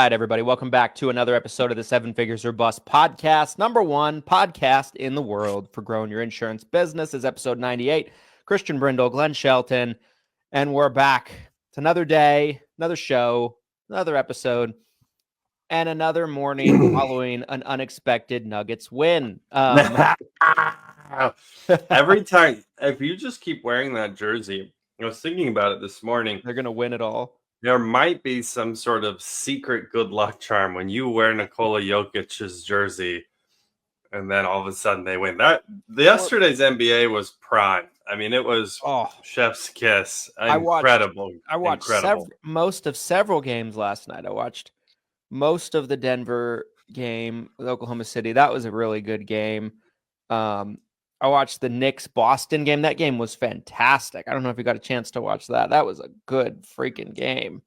right, everybody. Welcome back to another episode of the Seven Figures or Bust podcast. #1 podcast in the world for growing your insurance business. Is episode 98. Christian Brindle, Glenn Shelton, and we're back. It's another day, another show, another episode, and another morning following an unexpected Nuggets win. Every time, if you just keep wearing that jersey, I was thinking about it this morning. They're going to win it all. There might be some sort of secret good luck charm when you wear Nikola Jokic's jersey and then all of a sudden they win. Yesterday's NBA was prime. I mean, it was chef's kiss. Incredible. I watched most of several games last night. I watched most of the Denver game with Oklahoma City. That was a really good game. I watched the Knicks-Boston game. That game was fantastic. I don't know if you got a chance to watch that. That was a good freaking game.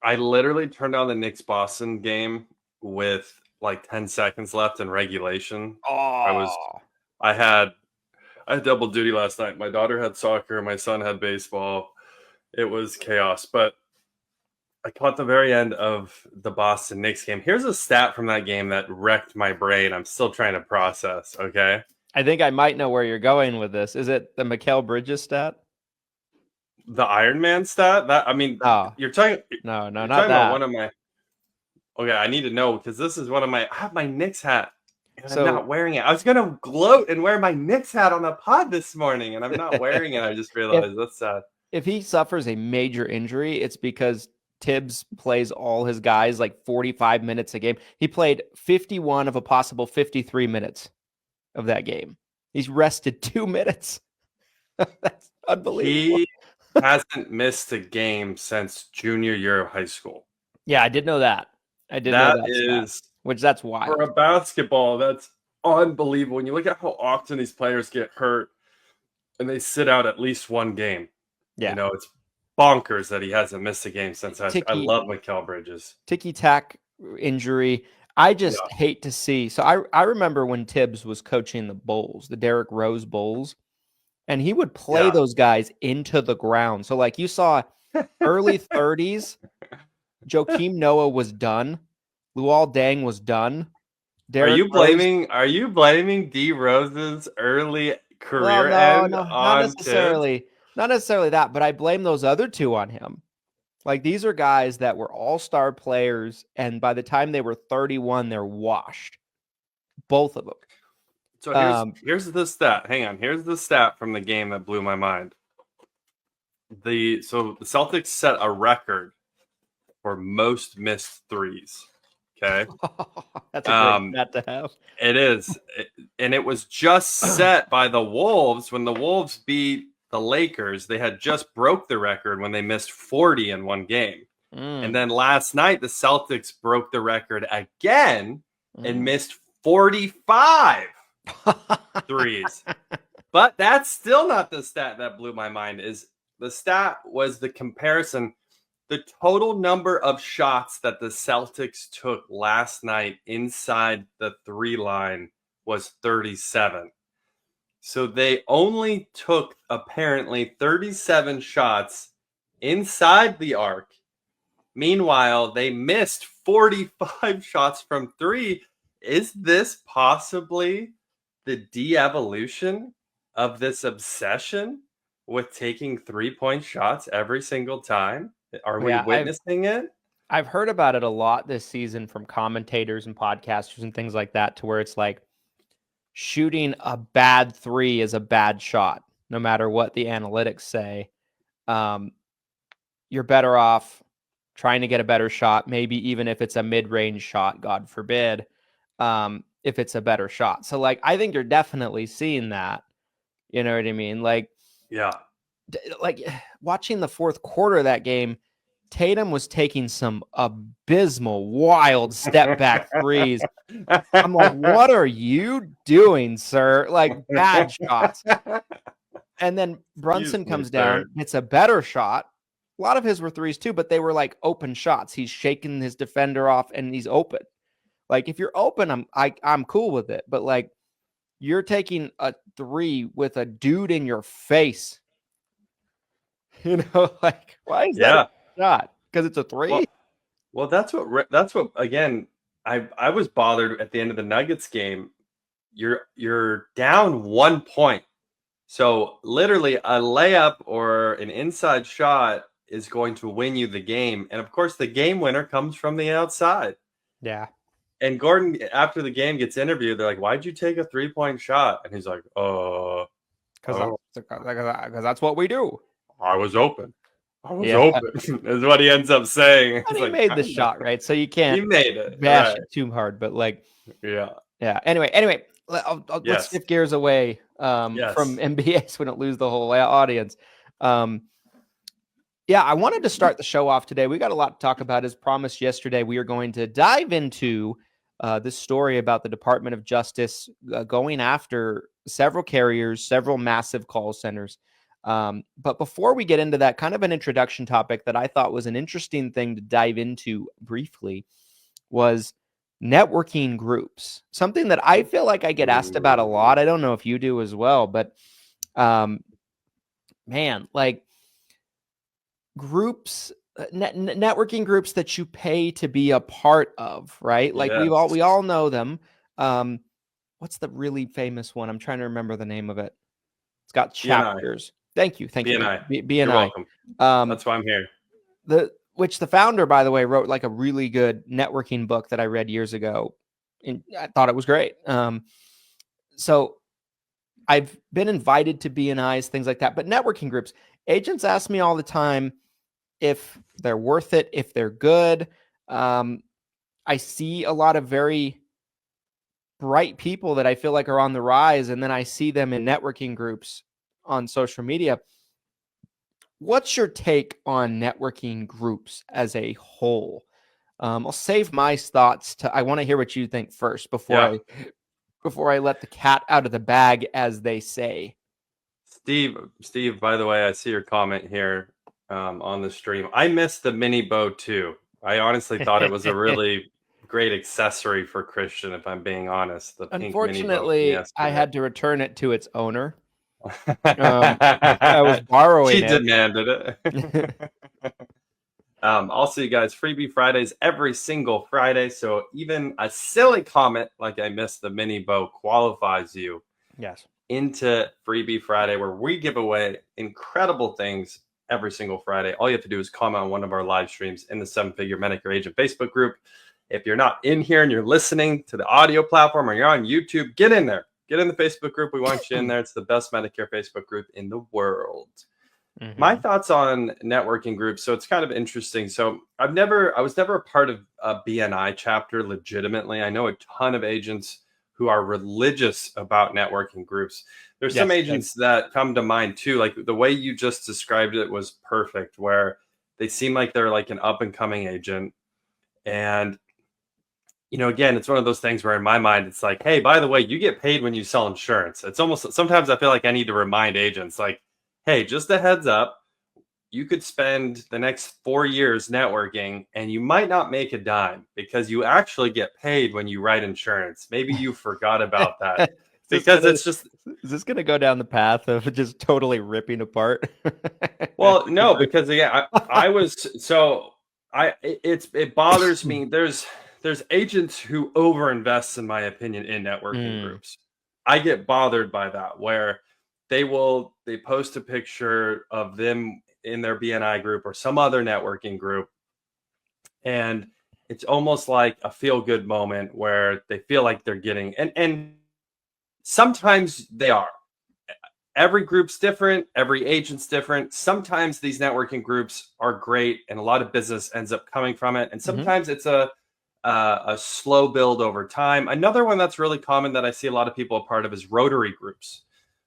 I literally turned on the Knicks-Boston game with like 10 seconds left in regulation. I had double duty last night. My daughter had soccer. My son had baseball. It was chaos. But I caught the very end of the Boston Knicks game. Here's a stat from that game that wrecked my brain. I'm still trying to process, okay? I think I might know where you're going with this. Is it the Mikal Bridges stat? The Iron Man stat? You're talking. No, not that. About one of my. Okay, I need to know because this is one of my. I have my Knicks hat. And I'm not wearing it. I was gonna gloat and wear my Knicks hat on the pod this morning, and I'm not wearing it. I just realized that's sad. If he suffers a major injury, it's because Tibbs plays all his guys like 45 minutes a game. He played 51 of a possible 53 minutes of that game. He's rested 2 minutes. That's unbelievable. He hasn't missed a game since junior year of high school. Yeah, I did know that. That's wild. For a basketball, that's unbelievable. When you look at how often these players get hurt and they sit out at least one game. Yeah. It's bonkers that he hasn't missed a game since I love Mikal Bridges. Ticky-tack injury. I just hate to see. So I remember when Tibbs was coaching the Bulls, the Derrick Rose Bulls, and he would play those guys into the ground. So like you saw early 30s, Joakim Noah was done. Luol Deng was done. Are you blaming D Rose's early career end not necessarily. Tibbs? Not necessarily that, but I blame those other two on him. Like, these are guys that were all-star players, and by the time they were 31, they're washed. Both of them. So here's the stat. Hang on. Here's the stat from the game that blew my mind. The Celtics set a record for most missed threes. Okay? That's a great stat to have. It is. And it was just set by the Wolves when the Wolves beat the Lakers. They had just broke the record when they missed 40 in one game. And then last night, the Celtics broke the record again and missed 45 threes. But that's still not the stat that blew my mind. The stat was the comparison. The total number of shots that the Celtics took last night inside the 3 line was 37. So they only took apparently 37 shots inside the arc. Meanwhile, they missed 45 shots from 3. Is this possibly the de-evolution of this obsession with taking 3-point shots every single time? Are we witnessing it? I've heard about it a lot this season from commentators and podcasters and things like that, to where it's like, shooting a bad 3 is a bad shot, no matter what the analytics say. You're better off trying to get a better shot, maybe even if it's a mid-range shot, God forbid, if it's a better shot. So, like, I think you're definitely seeing that. You know what I mean? Like, watching the fourth quarter of that game, Tatum was taking some abysmal, wild step back threes. I'm like, what are you doing, sir? Like, bad shots. And then Brunson comes down. It's a better shot. A lot of his were threes too, but they were like open shots. He's shaking his defender off and he's open. Like, if you're open, I'm cool with it. But like, you're taking a 3 with a dude in your face. You know, like, why is that a shot? Because it's a 3? Well, that's what again, I was bothered at the end of the Nuggets game. You're down 1 point. So literally a layup or an inside shot is going to win you the game. And of course the game winner comes from the outside. Yeah. And Gordon, after the game, gets interviewed. They're like, "Why'd you take a 3-point shot?" And he's like, Because that's what we do. I was open. I was Yeah. open." Is what he ends up saying. And It's he like, made the shot, right? So you can't he made it. bash Right. it too hard. But like, Yeah. yeah. Anyway, let's Yes. shift gears away Yes. from NBA so we don't lose the whole audience. Yeah, I wanted to start the show off today. We got a lot to talk about. As promised yesterday, we are going to dive into this story about the Department of Justice going after several carriers, several massive call centers. But before we get into that, kind of an introduction topic that I thought was an interesting thing to dive into briefly was networking groups. Something that I feel like I get asked about a lot. I don't know if you do as well, but man, like groups, networking groups that you pay to be a part of, right? Like Yes. we all know them. What's the really famous one? I'm trying to remember the name of it. It's got chapters. Thank you. BNI. BNI. You're welcome. That's why I'm here. Which the founder, by the way, wrote like a really good networking book that I read years ago, and I thought it was great. So I've been invited to BNIs, things like that, but networking groups, agents ask me all the time if they're worth it, if they're good. I see a lot of very bright people that I feel like are on the rise, and then I see them in networking groups on social media. What's your take on networking groups as a whole? I'll save my thoughts I want to hear what you think first before I let the cat out of the bag, as they say. Steve, by the way, I see your comment here on the stream. I missed the mini bow too. I honestly thought it was a really great accessory for Christian, if I'm being honest. The Unfortunately, pink I had to return it to its owner. I was borrowing she it. Demanded it. Also, you guys, Freebie Fridays every single Friday. So even a silly comment like I missed the mini bow qualifies you into Freebie Friday, where we give away incredible things every single Friday. All you have to do is comment on one of our live streams in the 7-Figure Medicare Agent Facebook group. If you're not in here and you're listening to the audio platform or you're on YouTube, get in there. Get in the Facebook group. We want you in there. It's the best Medicare Facebook group in the world. Mm-hmm. My thoughts on networking groups. So it's kind of interesting. So I was never a part of a BNI chapter legitimately. I know a ton of agents who are religious about networking groups. There's some agents that come to mind too. Like the way you just described it was perfect, where they seem like they're like an up and coming agent. And again, it's one of those things where in my mind, it's like, hey, by the way, you get paid when you sell insurance. It's almost, sometimes I feel like I need to remind agents like, hey, just a heads up, you could spend the next 4 years networking and you might not make a dime because you actually get paid when you write insurance. Maybe you forgot about that. Because it's just... Is this going to go down the path of just totally ripping apart? Well, no, because again, it bothers me. There's agents who overinvest, in my opinion, in networking groups. I get bothered by that, where they post a picture of them in their BNI group or some other networking group, and it's almost like a feel-good moment where they feel like they're getting, and sometimes they are. Every group's different. Every agent's different. Sometimes these networking groups are great and a lot of business ends up coming from it. And sometimes it's a slow build over time. Another one that's really common that I see a lot of people a part of is Rotary groups,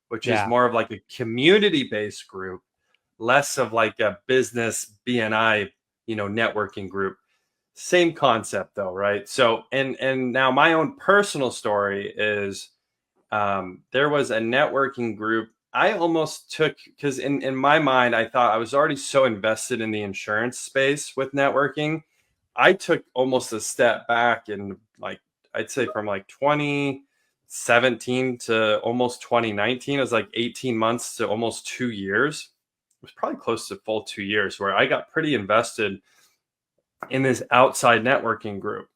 which is more of like a community-based group, less of like a business BNI, networking group. Same concept though, right? So, and now my own personal story is there was a networking group I almost took, because in my mind, I thought I was already so invested in the insurance space with networking. I took almost a step back in, like, I'd say from like 2017 to almost 2019. It was like 18 months to almost 2 years. It was probably close to full 2 years, where I got pretty invested in this outside networking group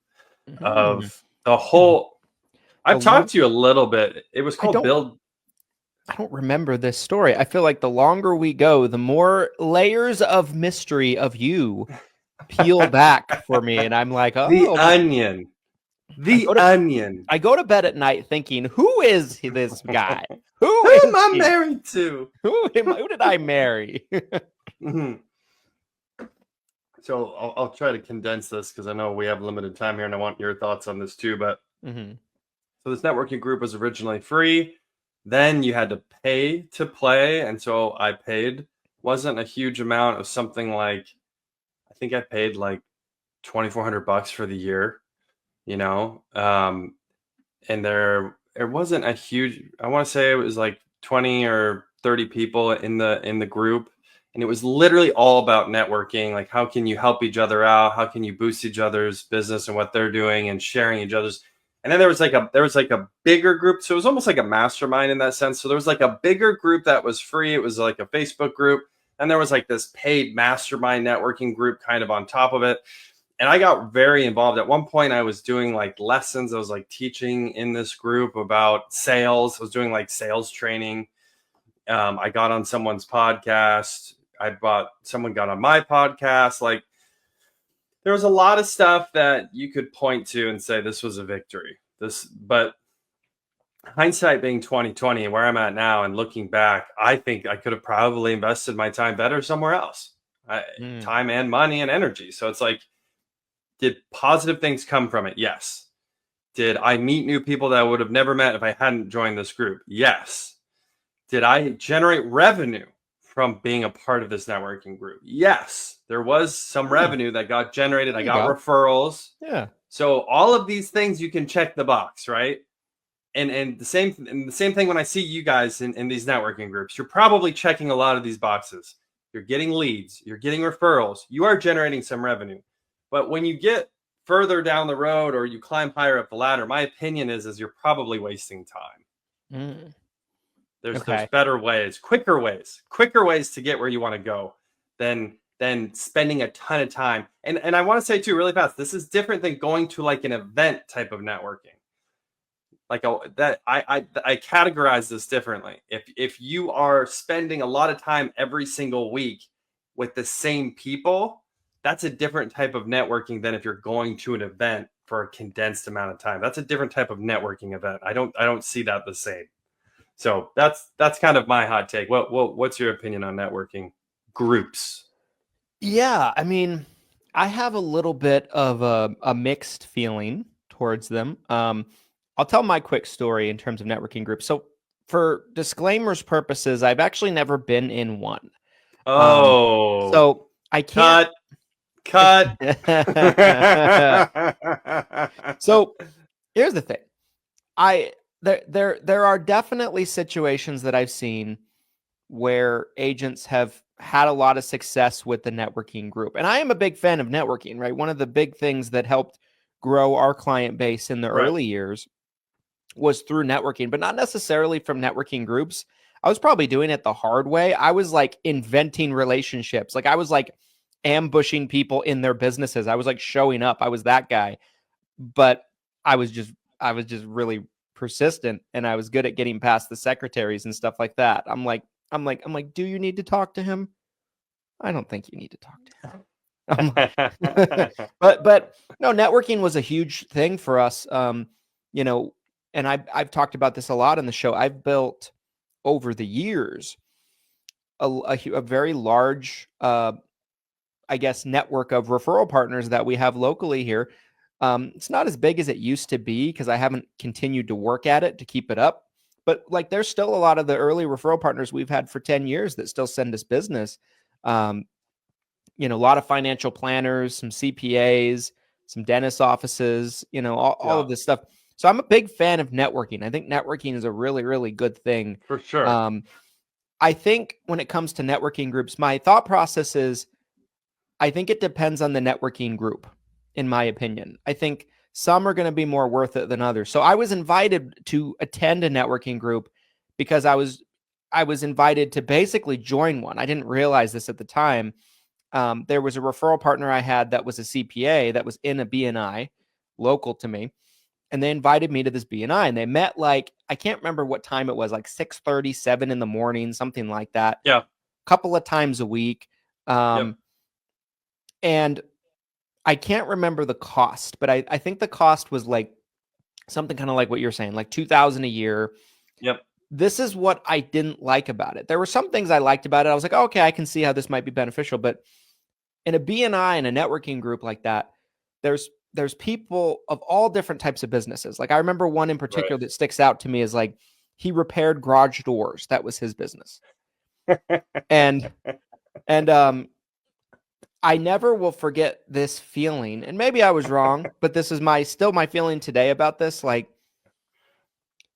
Mhm. of the whole. I've The talked to you a little bit. It was I called Build. don't remember this story. I feel like the longer we go, the more layers of mystery of you peel back for me, and I'm like, The oh, Onion. I The go to Onion. I go to bed at night thinking, who is this guy? Who Who is am I he? married to? Who did I marry? Mhm. So I'll try to condense this because I know we have limited time here, and I want your thoughts on this too. But Mhm. so this networking group was originally free. Then you had to pay to play, and so I paid. Wasn't a huge amount of something like I think I paid like $2,400 for the year. You know, and there wasn't a huge. I want to say it was like 20 or 30 people in the group, and it was literally all about networking. Like, how can you help each other out? How can you boost each other's business and what they're doing, and sharing each other's. And then there was like a bigger group, so it was almost like a mastermind in that sense. So there was like a bigger group that was free. It was like a Facebook group, and there was like this paid mastermind networking group kind of on top of it. And I got very involved. At one point, I was doing like lessons. I was like teaching in this group about sales. I was doing like sales training. I got on someone's podcast. Someone got on my podcast. Like, there was a lot of stuff that you could point to and say this was a victory. But hindsight being 2020 and where I'm at now and looking back, I think I could have probably invested my time better somewhere else. Time and money and energy. So it's like, did positive things come from it? Yes. Did I meet new people that I would have never met if I hadn't joined this group? Yes. Did I generate revenue from being a part of this networking group? Yes. There was some revenue that got generated. I got referrals. Yeah. So all of these things you can check the box, right? And the same thing when I see you guys in these networking groups, you're probably checking a lot of these boxes. You're getting leads, you're getting referrals, you are generating some revenue. But when you get further down the road or you climb higher up the ladder, my opinion is you're probably wasting time. There's better ways, quicker ways to get where you want to go than spending a ton of time. And I want to say too, really fast, this is different than going to like an event type of networking. Like I categorize this differently. If you are spending a lot of time every single week with the same people, that's a different type of networking than if you're going to an event for a condensed amount of time. That's a different type of networking event. I don't see that the same. So that's kind of my hot take. What's your opinion on networking groups? Yeah, I mean, I have a little bit of a mixed feeling towards them. I'll tell my quick story in terms of networking groups. So for disclaimers purposes, I've actually never been in one. So I can't cut. So here's the thing. There are definitely situations that I've seen where agents have had a lot of success with the networking group. And I am a big fan of networking, right? One of the big things that helped grow our client base in the early years was through networking, but not necessarily from networking groups. I was probably doing it the hard way. I was like inventing relationships. Like I was like ambushing people in their businesses. I was like showing up. I was that guy. But I was just really persistent, and I was good at getting past the secretaries and stuff like that. I'm like, do you need to talk to him? I don't think you need to talk to him. but no, networking was a huge thing for us. And I've talked about this a lot on the show. I've built over the years a very large, I guess, network of referral partners that we have locally here. It's not as big as it used to be because I haven't continued to work at it to keep it up. But like, there's still a lot of the early referral partners we've had for 10 years that still send us business. A lot of financial planners, some CPAs, some dentist offices, all of this stuff. So I'm a big fan of networking. I think networking is a really, really good thing. For sure. I think when it comes to networking groups, my thought process is, I think it depends on the networking group, in my opinion. I think some are going to be more worth it than others. So I was invited to attend a networking group because I was invited to basically join one. I didn't realize this at the time. there was a referral partner I had that was a CPA that was in a BNI local to me. And they invited me to this BNI, and they met like, I can't remember what time it was, like 6:37 in the morning, something like that. Yeah. A couple of times a week. And I can't remember the cost, but I think the cost was like something kind of like what you're saying, like $2,000 a year. Yep. This is what I didn't like about it. There were some things I liked about it. I was like, oh, okay, I can see how this might be beneficial. But in a BNI and a networking group like that, there's people of all different types of businesses. Like I remember one in particular that sticks out to me is like he repaired garage doors. That was his business. and I never will forget this feeling. And maybe I was wrong, but this is still my feeling today about this. Like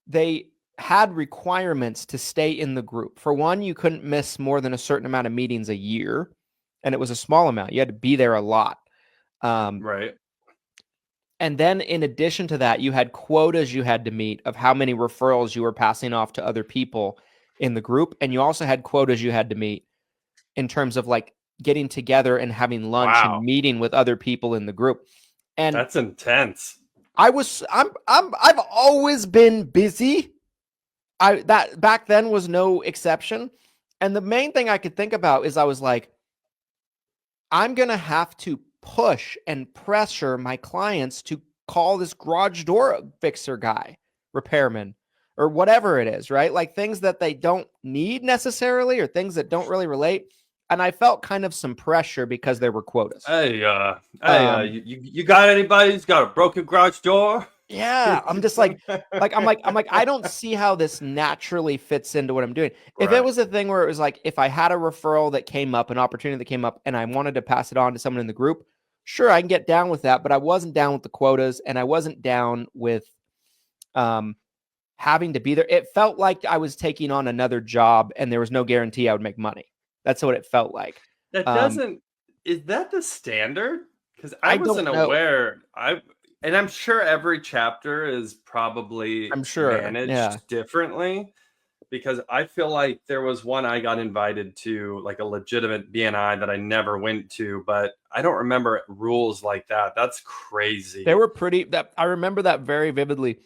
they had requirements to stay in the group. For one, you couldn't miss more than a certain amount of meetings a year. And it was a small amount. You had to be there a lot. Right. And then in addition to that, you had quotas you had to meet of how many referrals you were passing off to other people in the group. And you also had quotas you had to meet in terms of like getting together and having lunch and meeting with other people in the group. And that's intense. I've always been busy. That back then was no exception. And the main thing I could think about is I was like, I'm going to have to push and pressure my clients to call this garage door fixer guy, repairman, or whatever it is, right? Like things that they don't need necessarily or things that don't really relate. And I felt kind of some pressure because there were quotas. Hey, you got anybody who's got a broken garage door? Yeah, I'm just like, I don't see how this naturally fits into what I'm doing. If it was a thing where it was like, if I had a referral that came up, an opportunity that came up, and I wanted to pass it on to someone in the group, sure, I can get down with that. But I wasn't down with the quotas, and I wasn't down with having to be there. It felt like I was taking on another job, and there was no guarantee I would make money. That's what it felt like. That doesn't. Is that the standard? Because I wasn't aware. And I'm sure every chapter is probably managed differently, because I feel like there was one I got invited to, like a legitimate BNI that I never went to, but I don't remember rules like that. That's crazy. They were I remember that very vividly.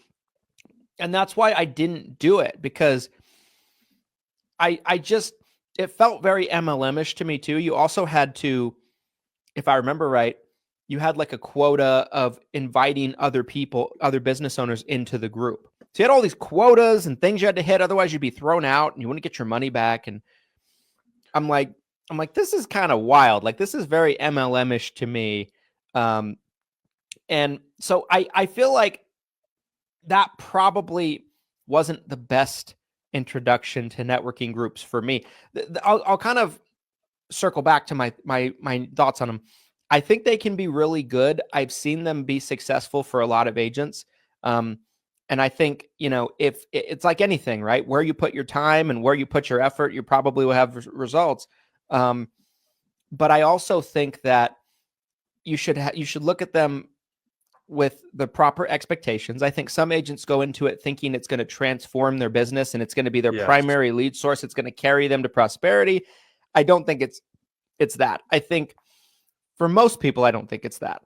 And that's why I didn't do it, because it felt very MLM-ish to me too. You also had to, if I remember right, you had like a quota of inviting other people, other business owners into the group. So you had all these quotas and things you had to hit. Otherwise you'd be thrown out and you wouldn't get your money back. And I'm like, this is kind of wild. Like this is very MLM-ish to me. And so I feel like that probably wasn't the best introduction to networking groups for me. I'll kind of circle back to my thoughts on them. I think they can be really good. I've seen them be successful for a lot of agents. And I think, if it's like anything, right? Where you put your time and where you put your effort, you probably will have results. But I also think that you should look at them with the proper expectations. I think some agents go into it thinking it's going to transform their business and it's going to be their primary lead source. It's going to carry them to prosperity. I don't think it's that. I think for most people, I don't think it's that.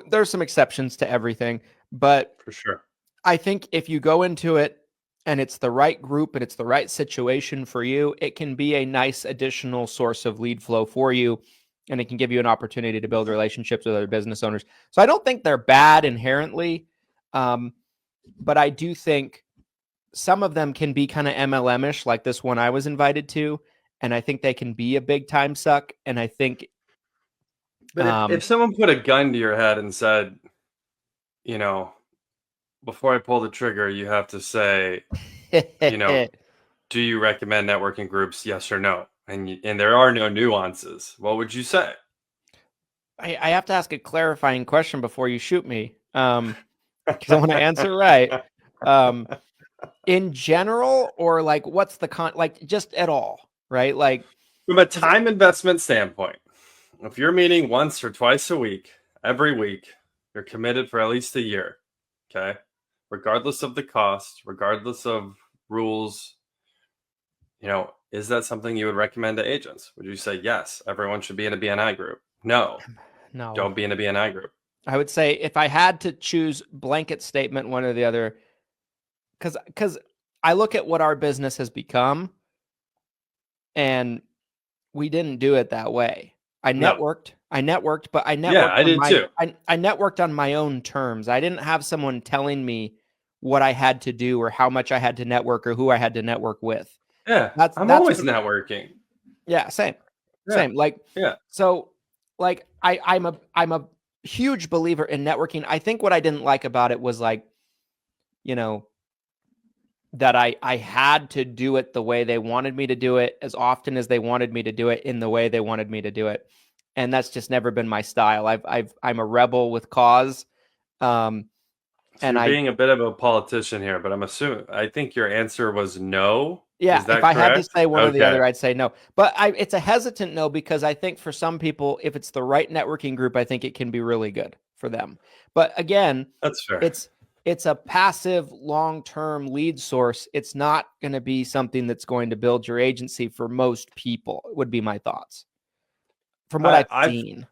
There's some exceptions to everything, but for sure, I think if you go into it and it's the right group and it's the right situation for you, it can be a nice additional source of lead flow for you. And it can give you an opportunity to build relationships with other business owners. So I don't think they're bad inherently. But I do think some of them can be kind of MLM-ish, like this one I was invited to. And I think they can be a big time suck. And I think. But if someone put a gun to your head and said, before I pull the trigger, you have to say, do you recommend networking groups? Yes or no? And there are no nuances. What would you say? I have to ask a clarifying question before you shoot me, because I want to answer right. In general, or like, what's the like just at all, right? Like from a time investment standpoint, if you're meeting once or twice a week, every week, you're committed for at least a year. Okay, regardless of the cost, regardless of rules, Is that something you would recommend to agents? Would you say, yes, everyone should be in a BNI group? No, don't be in a BNI group. I would say if I had to choose blanket statement, one or the other, because I look at what our business has become, and we didn't do it that way. I networked, but I networked. Yeah, I did too. I networked on my own terms. I didn't have someone telling me what I had to do or how much I had to network or who I had to network with. Yeah, I'm always networking. Yeah, same. Like, so, like, I'm a huge believer in networking. I think what I didn't like about it was, like, you know, that I had to do it the way they wanted me to do it, as often as they wanted me to do it, in the way they wanted me to do it. And that's just never been my style. I'm a rebel with cause. So you're being a bit of a politician here, but I think your answer was no. Yeah, is that if I correct? had to say one or the other, I'd say no. But it's a hesitant no, because I think for some people, if it's the right networking group, I think it can be really good for them. But again, that's fair. It's a passive, long-term lead source. It's not going to be something that's going to build your agency for most people, would be my thoughts. From what I've seen.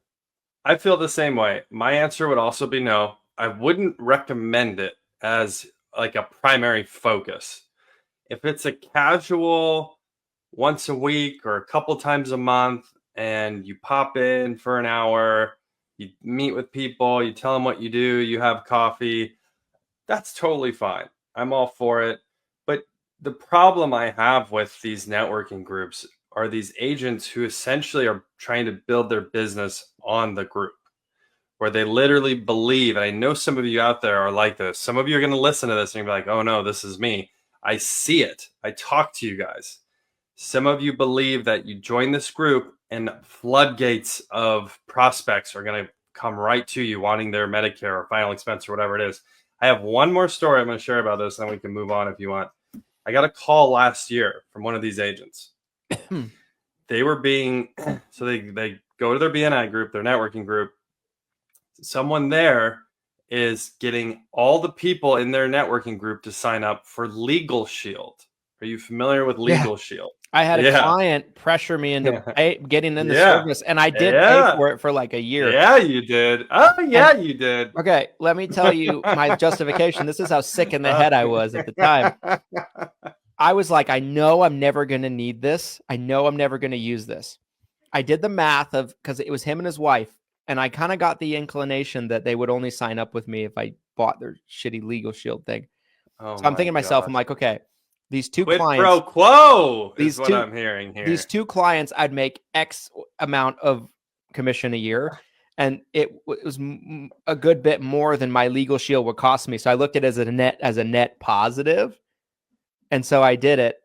I feel the same way. My answer would also be no. I wouldn't recommend it as like a primary focus. If it's a casual once a week or a couple times a month and you pop in for an hour, you meet with people, you tell them what you do, you have coffee, that's totally fine. I'm all for it. But the problem I have with these networking groups are these agents who essentially are trying to build their business on the group, where they literally believe, and I know some of you out there are like this. Some of you are going to listen to this and be like, oh no, this is me. I see it. I talk to you guys. Some of you believe that you join this group and floodgates of prospects are going to come right to you wanting their Medicare or final expense or whatever it is. I have one more story I'm going to share about this, and then we can move on if you want. I got a call last year from one of these agents. They were so they go to their BNI group, their networking group. Someone there is getting all the people in their networking group to sign up for Legal Shield. Are you familiar with Legal Shield? I had a client pressure me into getting in the service, and I did pay for it for like a year. Yeah, you did. Oh, yeah, you did. Okay, let me tell you my justification. This is how sick in the head I was at the time. I was like, I know I'm never going to need this. I know I'm never going to use this. I did the math because it was him and his wife, and I kind of got the inclination that they would only sign up with me if I bought their shitty Legal Shield thing. So I'm thinking to myself, I'm like, okay, these two clients. Pro quo is what I'm hearing here. These two clients, I'd make X amount of commission a year, and it was a good bit more than my Legal Shield would cost me. So I looked at it as a net positive, and so I did it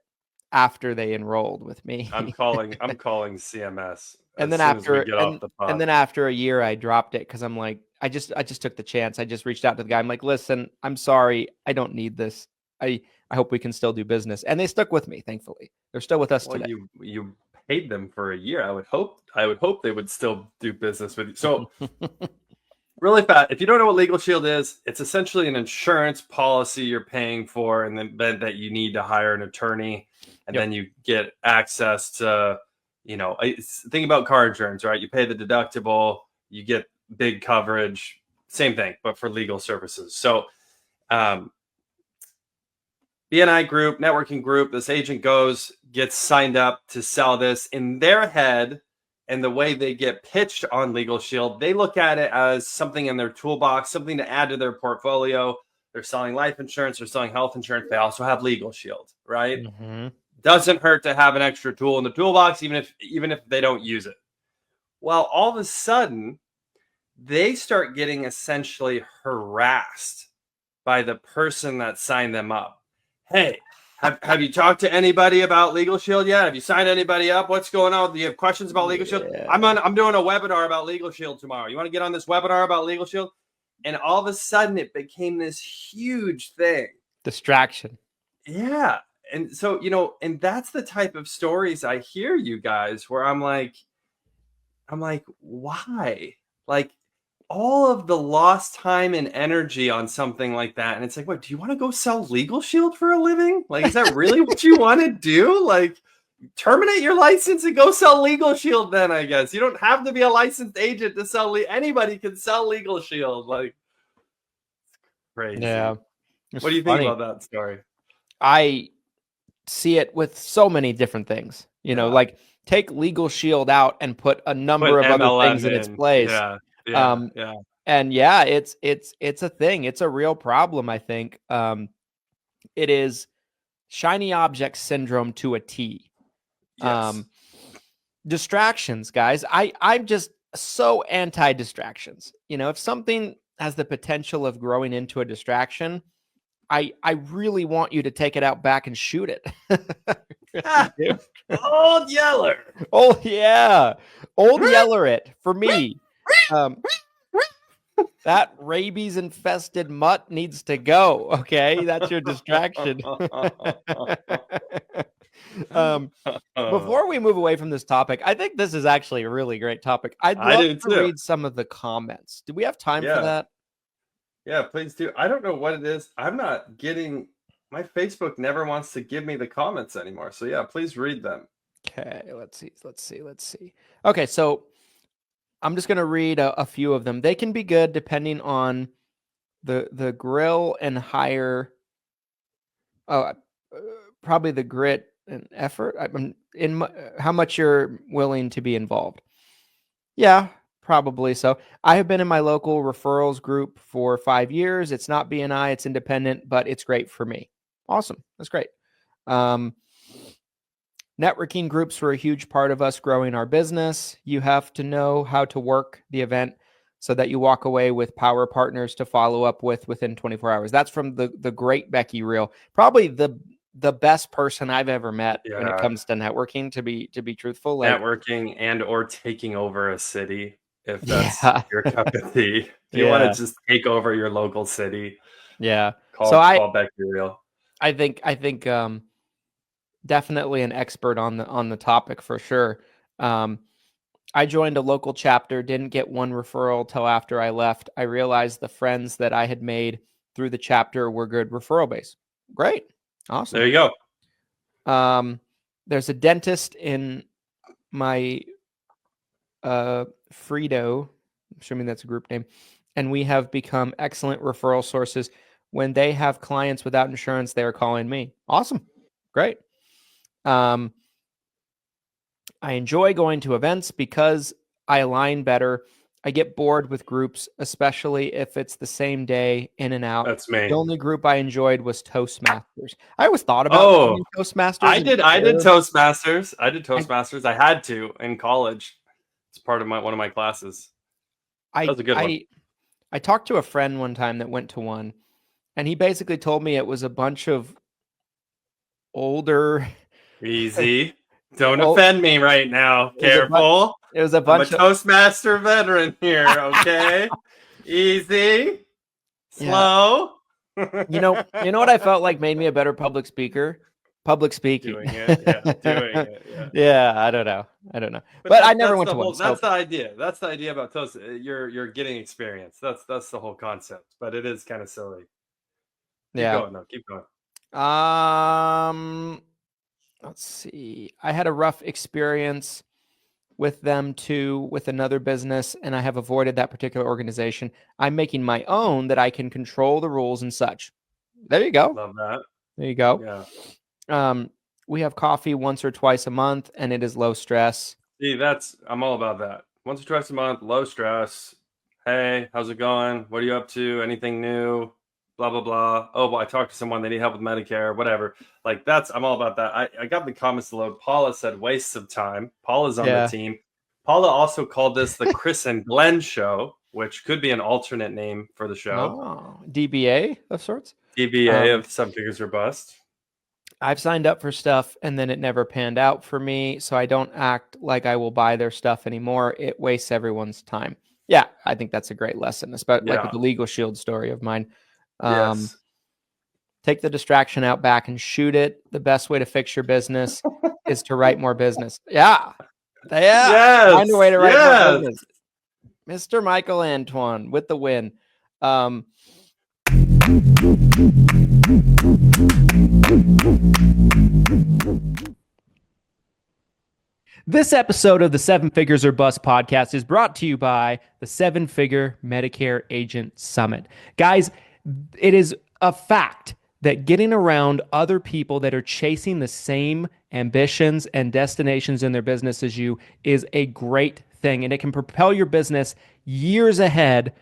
after they enrolled with me. I'm calling CMS. And then after a year, I dropped it because I'm like, I just took the chance. I just reached out to the guy. I'm like, listen, I'm sorry, I don't need this. I hope we can still do business. And they stuck with me, thankfully. They're still with us today. You paid them for a year. I would hope they would still do business with you. So really fast, if you don't know what Legal Shield is, it's essentially an insurance policy you're paying for in the event that you need to hire an attorney, and then you get access to, think about car insurance, right? You pay the deductible, you get big coverage, same thing, but for legal services. So BNI group, networking group, this agent gets signed up to sell this. In their head, and the way they get pitched on Legal Shield, they look at it as something in their toolbox, something to add to their portfolio. They're selling life insurance, they're selling health insurance. They also have Legal Shield, right? Mm-hmm. Doesn't hurt to have an extra tool in the toolbox, even if they don't use it. Well, all of a sudden, they start getting essentially harassed by the person that signed them up. Hey, have you talked to anybody about Legal Shield yet? Have you signed anybody up? What's going on? Do you have questions about Legal Shield? I'm doing a webinar about Legal Shield tomorrow. You want to get on this webinar about Legal Shield? And all of a sudden, it became this huge thing. Distraction. Yeah. And so, and that's the type of stories I hear, you guys, where I'm like, why? Like, all of the lost time and energy on something like that. And it's like, what, do you want to go sell Legal Shield for a living? Like, is that really what you want to do? Like, terminate your license and go sell Legal Shield then, I guess. You don't have to be a licensed agent to sell. Anybody can sell Legal Shield. Like, crazy. Yeah. What do you think about that story? I see it with so many different things. Like take Legal Shield out and put a number of other things in its place. Yeah. And yeah, it's a thing. It's a real problem, I think. It is shiny object syndrome to a T. Yes. Distractions, guys. I'm just so anti-distractions. If something has the potential of growing into a distraction, I really want you to take it out back and shoot it. Old Yeller. Oh yeah. Old Yeller it for me. That rabies infested mutt needs to go. Okay. That's your distraction. Before we move away from this topic, I think this is actually a really great topic. I'd love to read some of the comments. Do we have time for that? Yeah, please do. I don't know what it is. I'm not getting, my Facebook never wants to give me the comments anymore. So yeah, please read them. Okay, let's see. Okay, so I'm just going to read a few of them. They can be good depending on the grill and higher, probably the grit and effort how much you're willing to be involved. Yeah, probably so. I have been in my local referrals group for 5 years. It's not BNI, it's independent, but it's great for me. Awesome. That's great. Networking groups were a huge part of us growing our business. You have to know how to work the event so that you walk away with power partners to follow up with within 24 hours. That's from the great Becky Reel. Probably the best person I've ever met when it comes to networking, to be truthful. Networking and or taking over a city, if that's your cup of tea. If you want to just take over your local city. Yeah. Call Becky Reel. I think definitely an expert on the topic for sure. I joined a local chapter, didn't get one referral till after I left. I realized the friends that I had made through the chapter were good referral base. Great. Awesome. There you go. There's a dentist in my Frito, I'm assuming that's a group name, and we have become excellent referral sources. When they have clients without insurance, they are calling me. Awesome. Great. I enjoy going to events because I align better. I get bored with groups, especially if it's the same day in and out. That's me. The only group I enjoyed was Toastmasters. I always thought about Toastmasters. I did Toastmasters. I had to in college. It's part of one of my classes. That was a good one. I talked to a friend one time that went to one, and he basically told me it was a bunch of older. Easy. Don't offend me right now. Careful. It was a bunch of Toastmaster veteran here, okay? Easy. Slow. You know what I felt like made me a better public speaking. Doing it. Yeah, I don't know. But I never went to one. That's the idea. That's the idea about Toast. You're getting experience. That's the whole concept. But it is kind of silly. Keep going. Let's see. I had a rough experience with them too, with another business, and I have avoided that particular organization. I'm making my own that I can control the rules and such. There you go. Love that. There you go. Yeah. We have coffee once or twice a month, and it is low stress. See, I'm all about that. Once or twice a month, low stress. Hey, how's it going? What are you up to? Anything new? Blah, blah, blah. Oh, well, I talked to someone. They need help with Medicare, whatever. Like, I'm all about that. I got the comments to load. Paula said wastes of time. Paula's on the team. Paula also called this the Chris and Glenn show, which could be an alternate name for the show. Oh, DBA of sorts? DBA of Some Figures or Bust. I've signed up for stuff, and then it never panned out for me, so I don't act like I will buy their stuff anymore. It wastes everyone's time. Yeah, I think that's a great lesson, especially like with the Legal Shield story of mine. Yes. Take the distraction out back and shoot it. The best way to fix your business is to write more business. Yeah. Yes. Find a way to write more business. Mr. Michael Antoine with the win. This episode of the Seven Figures or Bust podcast is brought to you by the Seven Figure Medicare Agent Summit. Guys, it is a fact that getting around other people that are chasing the same ambitions and destinations in their business as you is a great thing, and it can propel your business years ahead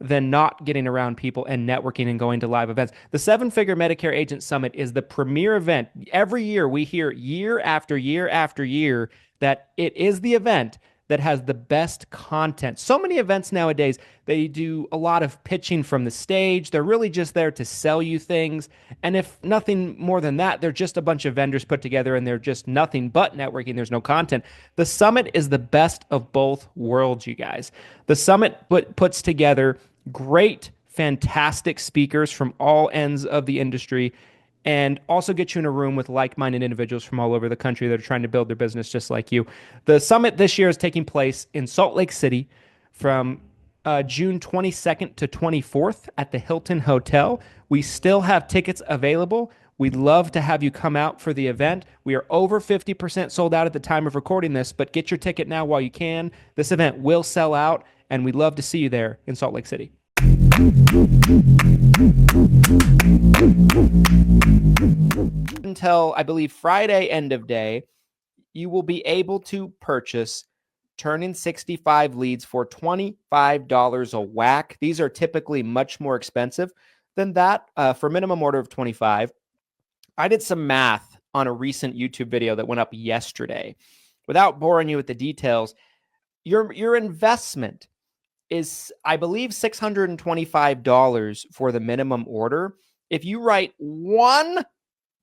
than not getting around people and networking and going to live events. The Seven Figure Medicare Agent Summit is the premier event. Every year we hear year after year after year that it is the event that has the best content. So many events nowadays, they do a lot of pitching from the stage. They're really just there to sell you things. And if nothing more than that, they're just a bunch of vendors put together and they're just nothing but networking. There's no content. The summit is the best of both worlds, you guys. The summit puts together great, fantastic speakers from all ends of the industry, and also get you in a room with like-minded individuals from all over the country that are trying to build their business just like you. The summit this year is taking place in Salt Lake City from June 22nd to 24th at the Hilton Hotel. We still have tickets available. We'd love to have you come out for the event. We are over 50% sold out at the time of recording this, but get your ticket now while you can. This event will sell out, and we'd love to see you there in Salt Lake City. Until, I believe, Friday end of day, you will be able to purchase Turn-In 65 leads for $25 a whack. These are typically much more expensive than that for a minimum order of $25. I did some math on a recent YouTube video that went up yesterday. Without boring you with the details, your investment is, I believe, $625 for the minimum order. If you write one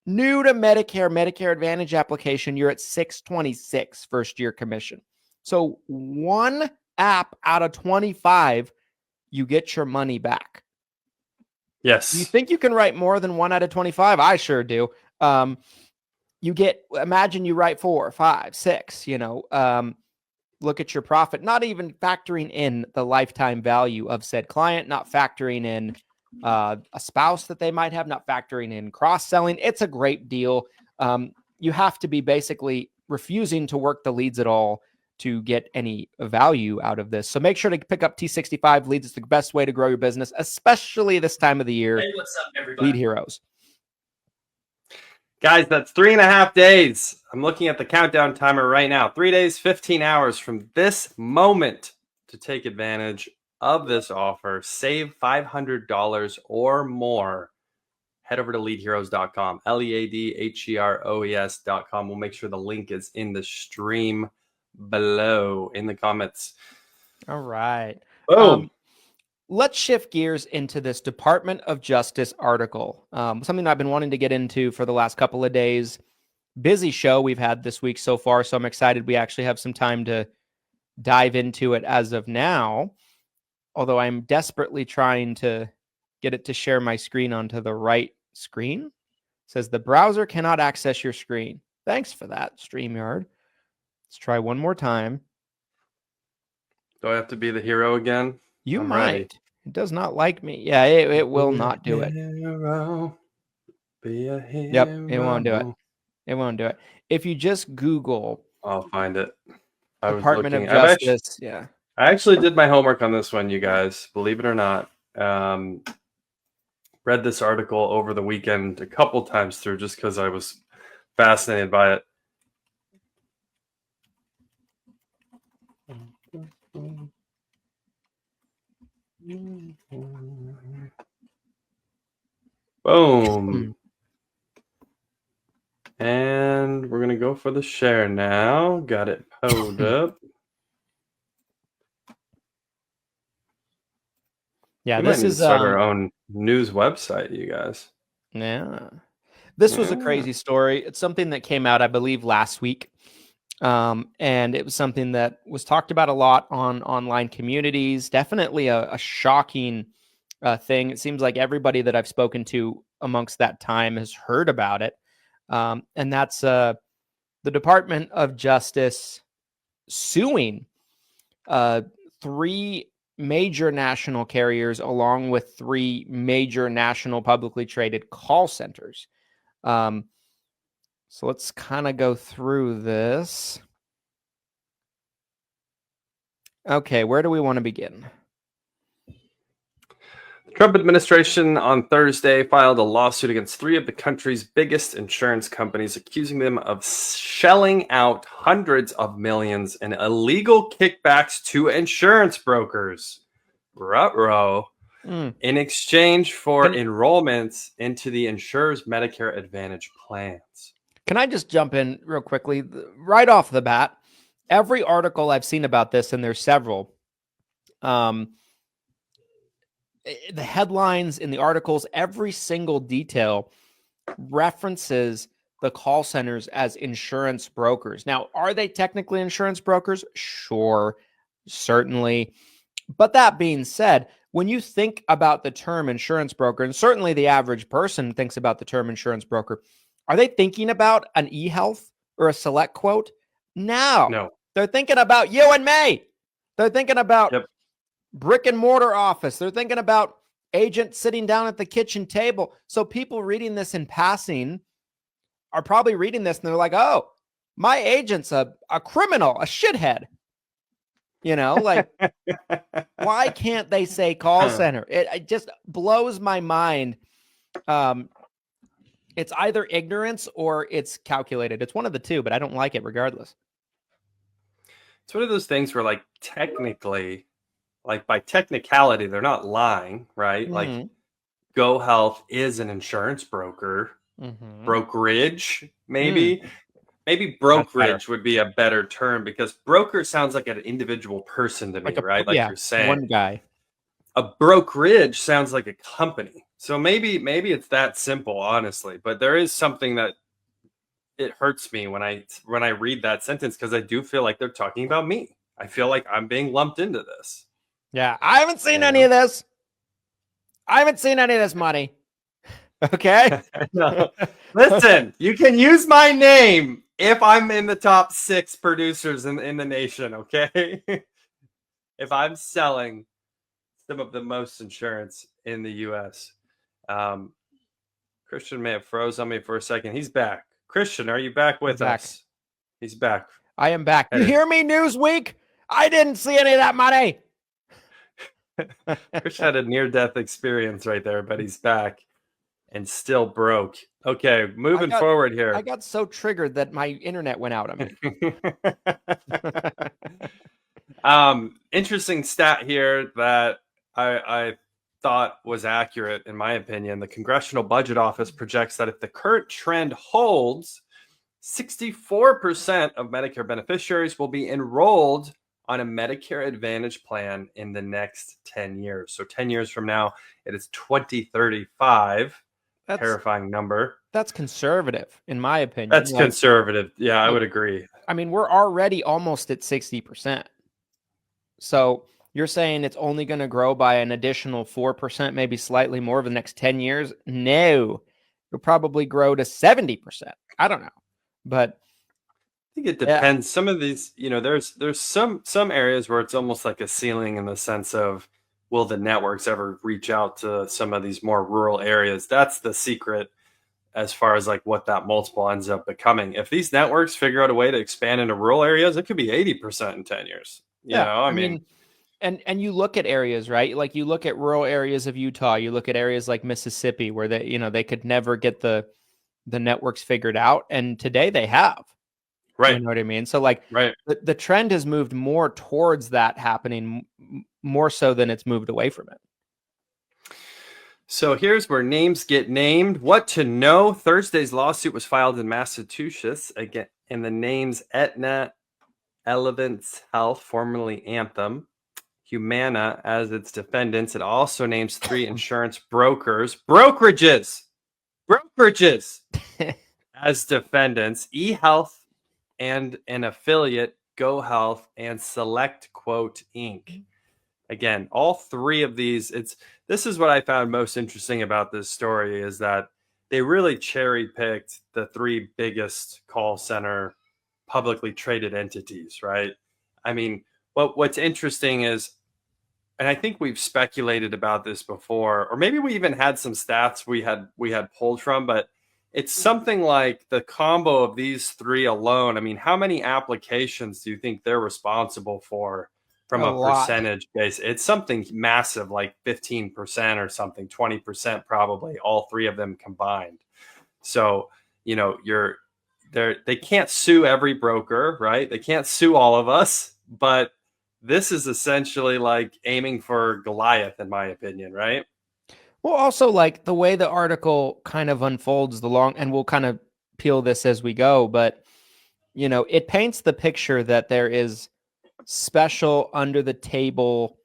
new to Medicare Advantage application, you're at $626 first year commission. So one app out of 25, you get your money back. Yes. Do you think you can write more than 1 out of 25? I sure do. Imagine you write 4, 5, 6, look at your profit, not even factoring in the lifetime value of said client, not factoring in a spouse that they might have, not factoring in cross-selling. It's a great deal. You have to be basically refusing to work the leads at all to get any value out of this. So make sure to pick up T65 leads. It's the best way to grow your business, especially this time of the year. Hey, what's up, everybody? Lead heroes. Guys, that's 3.5 days. I'm looking at the countdown timer right now. 3 days, 15 hours from this moment to take advantage of this offer. Save $500 or more. Head over to leadheroes.com, leadheroes.com. We'll make sure the link is in the stream below in the comments. All right. Boom. Let's shift gears into this Department of Justice article. Something I've been wanting to get into for the last couple of days. Busy show we've had this week so far, so I'm excited we actually have some time to dive into it as of now. Although I'm desperately trying to get it to share my screen onto the right screen. It says the browser cannot access your screen. Thanks for that, StreamYard. Let's try one more time. Do I have to be the hero again? You I'm might. ready. It does not like me. Yeah, it will not do it. Hero. Be a hero. Yep, it won't do it. It won't do it. If you just Google I'll find it. I was Department of looking. I actually did my homework on this one, you guys. Believe it or not. Read this article over the weekend a couple times through just because I was fascinated by it. Boom. And we're going to go for the share now. Got it pulled up. Yeah, We this might need is to start our own news website, you guys. Yeah. This was a crazy story. It's something that came out, I believe, last week. And it was something that was talked about a lot on online communities. Definitely a shocking thing. It seems like everybody that I've spoken to amongst that time has heard about it. And that's the Department of Justice suing 3 major national carriers along with 3 major national publicly traded call centers. So let's kind of go through this. Okay, where do we want to begin? The Trump administration on Thursday filed a lawsuit against 3 of the country's biggest insurance companies, accusing them of shelling out hundreds of millions in illegal kickbacks to insurance brokers. Ruh-roh. In exchange for enrollments into the insurer's Medicare Advantage plans. Can I just jump in real quickly? Right off the bat, every article I've seen about this, and there's several, the headlines in the articles, every single detail references the call centers as insurance brokers. Now, are they technically insurance brokers? Sure, certainly. But that being said, when you think about the term insurance broker, and certainly the average person thinks about the term insurance broker, are they thinking about an eHealth or a Select Quote? No. They're thinking about you and me. They're thinking about brick and mortar office. They're thinking about agents sitting down at the kitchen table. So people reading this in passing are probably reading this and they're like, oh, my agent's a criminal, a shithead. You know, like, why can't they say call center? It just blows my mind. It's either ignorance or it's calculated. It's one of the two, but I don't like it regardless. It's one of those things where, like, technically, like by technicality, they're not lying, right? Like, Go Health is an insurance broker. Brokerage, maybe. Maybe brokerage would be a better term, because broker sounds like an individual person to me, right? Like you're saying. One guy. A brokerage sounds like a company. So maybe it's that simple, honestly. But there is something that it hurts me when I read that sentence, because I do feel like they're talking about me. I feel like I'm being lumped into this. Yeah, I haven't seen any of this. I haven't seen any of this money. Okay? No. Listen, you can use my name if I'm in the top 6 producers in the nation, okay? If I'm selling some of the most insurance in the U.S. Christian may have froze on me for a second. He's back. Christian, are you back with us? He's back. I am back. You hear me, Newsweek? I didn't see any of that money. Christian had a near-death experience right there, but he's back and still broke. Okay, moving forward here. I got so triggered that my internet went out on me. Interesting stat here that I thought was accurate, in my opinion. The Congressional Budget Office projects that if the current trend holds, 64% of Medicare beneficiaries will be enrolled on a Medicare Advantage plan in the next 10 years. So 10 years from now, it is 2035. Terrifying number. That's conservative, in my opinion. That's conservative. Yeah, I would agree. I mean, we're already almost at 60%. So you're saying it's only going to grow by an additional 4%, maybe slightly more over the next 10 years? No. It'll probably grow to 70%. I don't know. But I think it depends. Some of these, there's some areas where it's almost like a ceiling, in the sense of, will the networks ever reach out to some of these more rural areas? That's the secret as far as like what that multiple ends up becoming. If these networks figure out a way to expand into rural areas, it could be 80% in 10 years. You know, I mean, and you look at areas, right? Like you look at rural areas of Utah, you look at areas like Mississippi where they could never get the networks figured out. And today they have. Right. You know what I mean? So like the trend has moved more towards that happening, more so than it's moved away from it. So here's where names get named. What to know. Thursday's lawsuit was filed in Massachusetts, again, in the names Aetna, Elevance Health, formerly Anthem, Humana as its defendants. It also names 3 insurance brokerages as defendants: eHealth and an affiliate, Go Health, and Select Quote Inc. Again, all 3 of these, this is what I found most interesting about this story, is that they really cherry picked the 3 biggest call center publicly traded entities, right? I mean, what's interesting is, and I think we've speculated about this before, or maybe we even had some stats we had pulled from, but it's something like the combo of these 3 alone. I mean, how many applications do you think they're responsible for from A a lot. percentage base. It's something massive, like 15% or something, 20% probably, all three of them combined. So, they can't sue every broker, right? They can't sue all of us, but this is essentially like aiming for Goliath, in my opinion, right? Well, also like the way the article kind of unfolds and we'll kind of peel this as we go, but it paints the picture that there is special under the table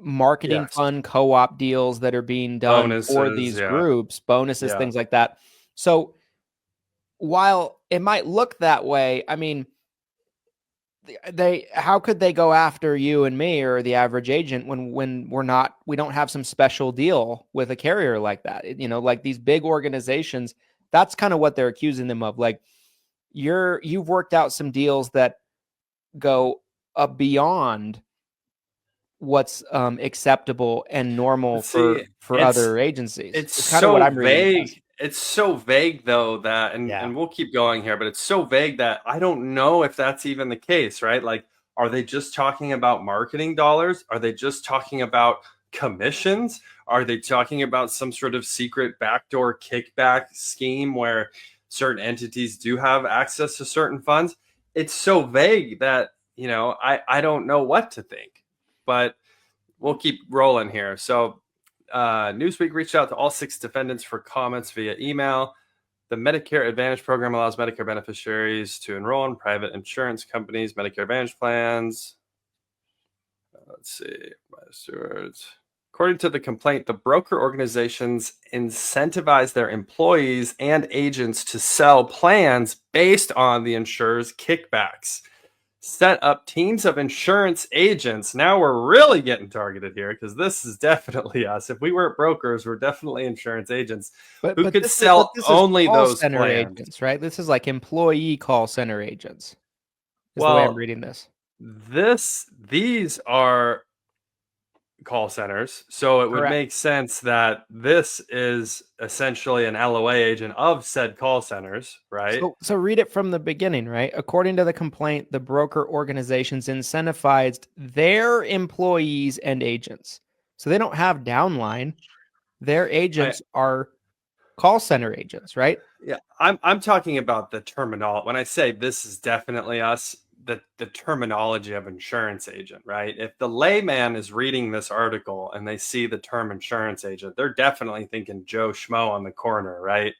marketing Yes. fund co-op deals that are being done for Bonuses, these yeah. groups, bonuses, Yeah. things like that. So while it might look that way, I mean, how could they go after you and me or the average agent when we don't have some special deal with a carrier like that? Like these big organizations, that's kind of what they're accusing them of. Like you've worked out some deals that go beyond what's acceptable and normal See, for other agencies. it's Kind of what so I'm reading it as. vague. It's so vague though that and we'll keep going here, but it's so vague that I don't know if that's even the case, right? Like, are they just talking about marketing dollars? Are they just talking about commissions? Are they talking about some sort of secret backdoor kickback scheme where certain entities do have access to certain funds? It's so vague that, I don't know what to think. But we'll keep rolling here. So Newsweek reached out to all 6 defendants for comments via email. The Medicare Advantage program allows Medicare beneficiaries to enroll in private insurance companies' Medicare Advantage plans. Let's see. According to the complaint, the broker organizations incentivize their employees and agents to sell plans based on the insurer's kickbacks. Set up teams of insurance agents. Now we're really getting targeted here because this is definitely us. If we weren't brokers, we're definitely insurance agents who could sell only those plans. Agents, right? This is like employee call center agents. Is the way I'm reading this. These are call centers, so it would make sense that this is essentially an LOA agent of said call centers, right? So read it from the beginning, right? According to the complaint, the broker organizations incentivized their employees and agents. So they don't have downline. Their agents are call center agents, right? Yeah, I'm talking about the terminology. When I say this is definitely us, the terminology of insurance agent, right? If the layman is reading this article and they see the term insurance agent, they're definitely thinking Joe Schmo on the corner, right?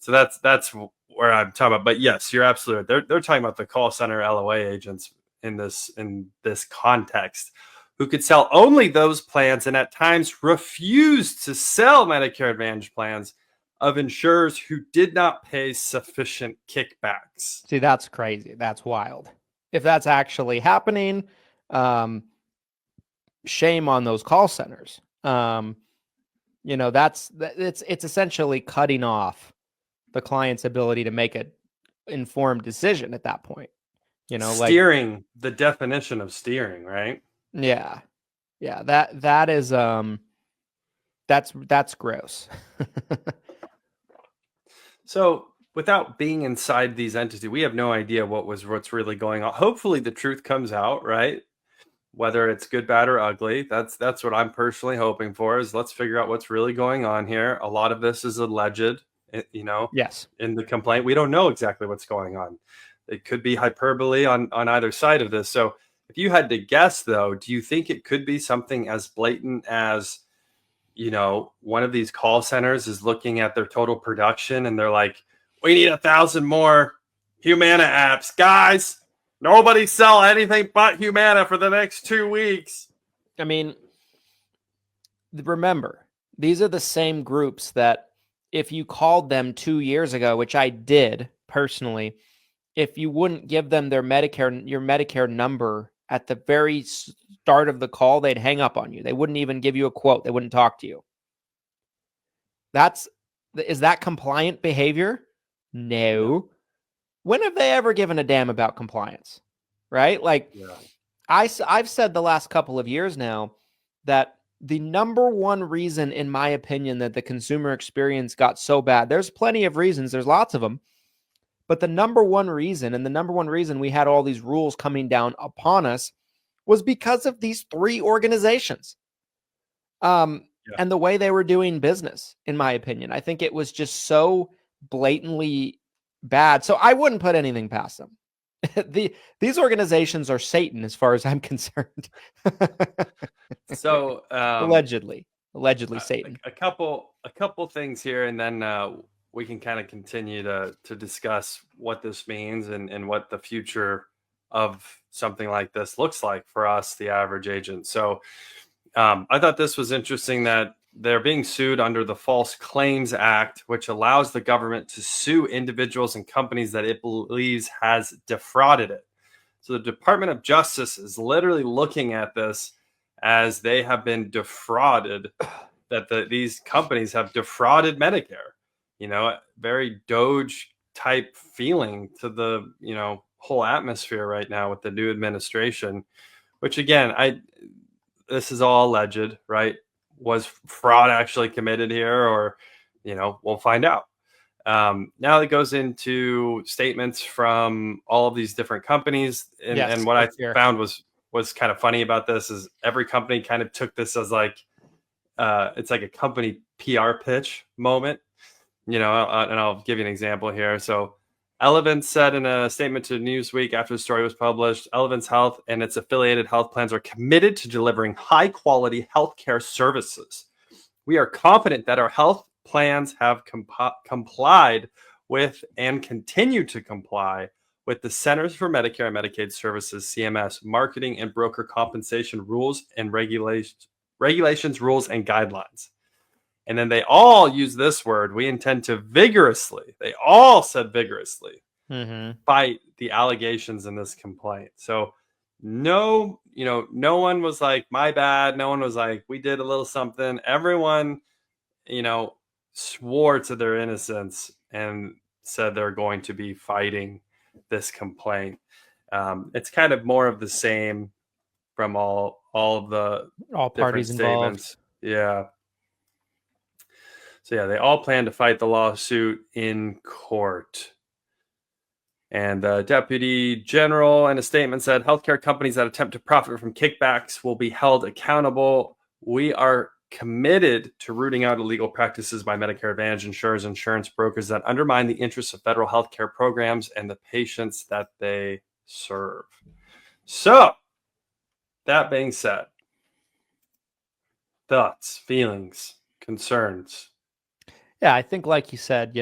So that's where I'm talking about. But yes, you're absolutely right. They're talking about the call center LOA agents in this context, who could sell only those plans and at times refuse to sell Medicare Advantage plans of insurers who did not pay sufficient kickbacks. See, that's crazy. That's wild. If that's actually happening, shame on those call centers. It's essentially cutting off the client's ability to make an informed decision at that point. Steering, the definition of steering, right? Yeah. That is that's gross. So without being inside these entities, we have no idea what's really going on. Hopefully the truth comes out, right? Whether it's good, bad, or ugly. That's what I'm personally hoping for, is let's figure out what's really going on here. A lot of this is alleged, Yes. In the complaint. We don't know exactly what's going on. It could be hyperbole on either side of this. So if you had to guess, though, do you think it could be something as blatant as, one of these call centers is looking at their total production and they're like, we need 1,000 more Humana apps. Guys, nobody sell anything but Humana for the next 2 weeks. I mean, remember, these are the same groups that if you called them 2 years ago, which I did personally, if you wouldn't give them your Medicare number at the very start of the call, they'd hang up on you. They wouldn't even give you a quote. They wouldn't talk to you. Is that compliant behavior? No. When have they ever given a damn about compliance? Right? Like, yeah. I've said the last couple of years now that the number one reason, in my opinion, that the consumer experience got so bad, there's plenty of reasons, there's lots of them, but the number one reason we had all these rules coming down upon us was because of these 3 organizations. And the way they were doing business, in my opinion. I think it was just so blatantly bad. So I wouldn't put anything past them. These organizations are Satan as far as I'm concerned. So allegedly Satan. A couple things here, and then we can kind of continue to discuss what this means and what the future of something like this looks like for us, the average agent. So I thought this was interesting that they're being sued under the False Claims Act, which allows the government to sue individuals and companies that it believes has defrauded it. So the Department of Justice is literally looking at this as they have been defrauded, that these companies have defrauded Medicare. Very Doge type feeling to the, whole atmosphere right now with the new administration, which again, this is all alleged, right? Was fraud actually committed here, or, we'll find out. Now it goes into statements from all of these different companies. And what I found was kind of funny about this is every company kind of took this as like, it's like a company PR pitch moment, and I'll give you an example here. So Elevance said in a statement to Newsweek after the story was published, Elevance Health and its affiliated health plans are committed to delivering high quality healthcare services. We are confident that our health plans have complied with and continue to comply with the Centers for Medicare and Medicaid Services, CMS, marketing and broker compensation rules and regulations, rules, and guidelines. And then they all use this word. We intend to vigorously, they all said vigorously, fight the allegations in this complaint. So no one was like, my bad. No one was like, we did a little something. Everyone, swore to their innocence and said they're going to be fighting this complaint. It's kind of more of the same from all parties involved. Yeah. So they all plan to fight the lawsuit in court. And the deputy general in a statement said, healthcare companies that attempt to profit from kickbacks will be held accountable. We are committed to rooting out illegal practices by Medicare Advantage insurers, insurance brokers that undermine the interests of federal healthcare programs and the patients that they serve. So, that being said, thoughts, feelings, concerns? Yeah, I think like you said,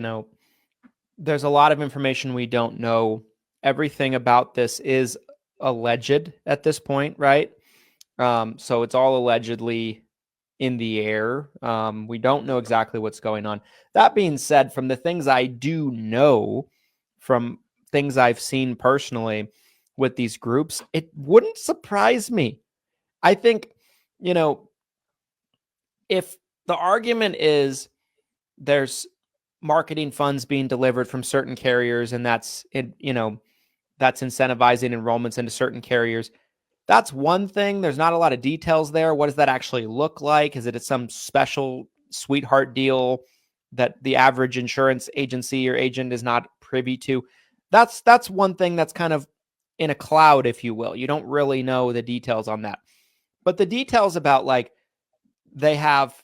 there's a lot of information we don't know. Everything about this is alleged at this point, right? So it's all allegedly in the air. We don't know exactly what's going on. That being said, from the things I do know, from things I've seen personally with these groups, it wouldn't surprise me. I think, if the argument is there's marketing funds being delivered from certain carriers and that's incentivizing enrollments into certain carriers, that's one thing. There's not a lot of details there. What does that actually look like? Is it some special sweetheart deal that the average insurance agency or agent is not privy to? That's one thing that's kind of in a cloud, if you will. You don't really know the details on that. But the details about they have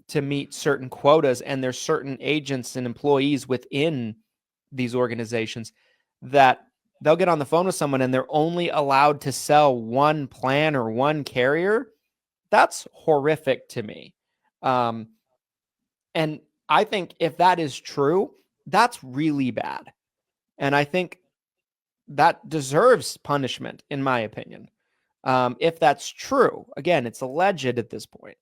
to meet certain quotas and there's certain agents and employees within these organizations that they'll get on the phone with someone and they're only allowed to sell one plan or one carrier. That's horrific to me. And I think if that is true, that's really bad. And I think that deserves punishment, in my opinion. If that's true, again, it's alleged at this point.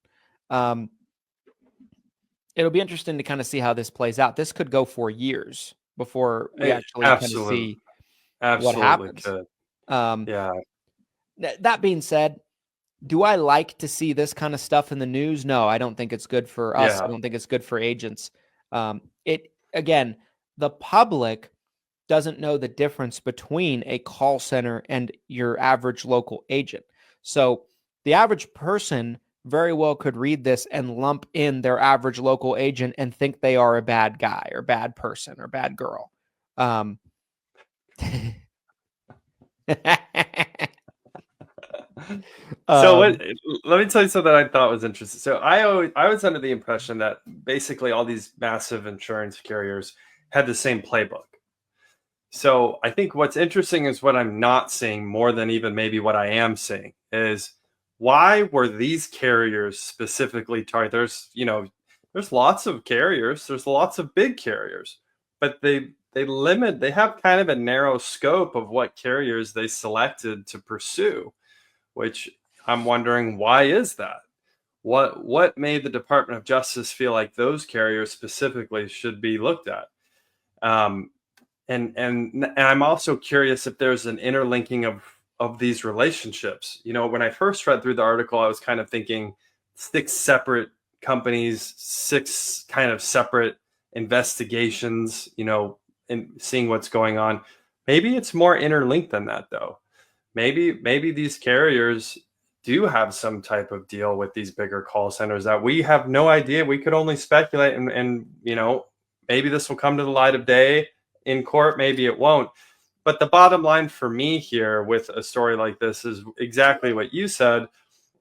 It'll be interesting to kind of see how this plays out. This could go for years before we actually kind of see what happens. That being said, do I like to see this kind of stuff in the news? No, I don't think it's good for us. Yeah. I don't think it's good for agents. The public doesn't know the difference between a call center and your average local agent. So the average person very well could read this and lump in their average local agent and think they are a bad guy or bad person or bad girl. So let me tell you something I thought was interesting. So I was under the impression that basically all these massive insurance carriers had the same playbook. So I think what's interesting is what I'm not seeing more than even maybe what I am seeing is why were these carriers specifically targeted? There's lots of carriers, there's lots of big carriers, but they have kind of a narrow scope of what carriers they selected to pursue, which I'm wondering, why is that? What made the Department of Justice feel like those carriers specifically should be looked at? And I'm also curious if there's an interlinking of these relationships. When I first read through the article, I was kind of thinking 6 separate companies, 6 kind of separate investigations, and seeing what's going on. Maybe it's more interlinked than that, though. Maybe these carriers do have some type of deal with these bigger call centers that we have no idea. We could only speculate, and maybe this will come to the light of day in court, maybe it won't. But the bottom line for me here with a story like this is exactly what you said.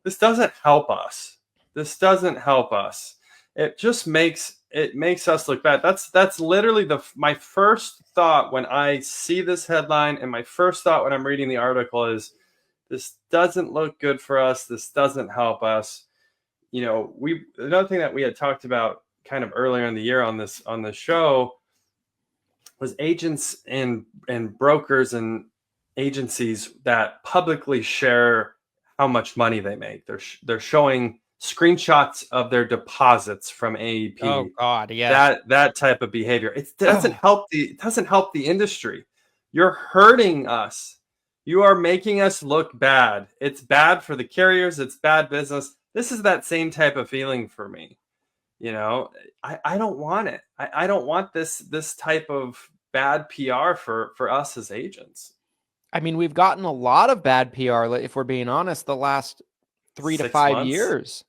This doesn't help us. It just makes us look bad. That's literally my first thought when I see this headline, and my first thought when I'm reading the article is, this doesn't look good for us. This doesn't help us. Another thing that we had talked about kind of earlier in the year on this show was agents and brokers and agencies that publicly share how much money they make. They're showing screenshots of their deposits from AEP. Oh God, yeah. That type of behavior. It doesn't help the industry. You're hurting us. You are making us look bad. It's bad for the carriers. It's bad business. This is that same type of feeling for me. I don't want it. I don't want this type of bad PR for us as agents. I mean, we've gotten a lot of bad PR, if we're being honest, the last 3 to 5 years.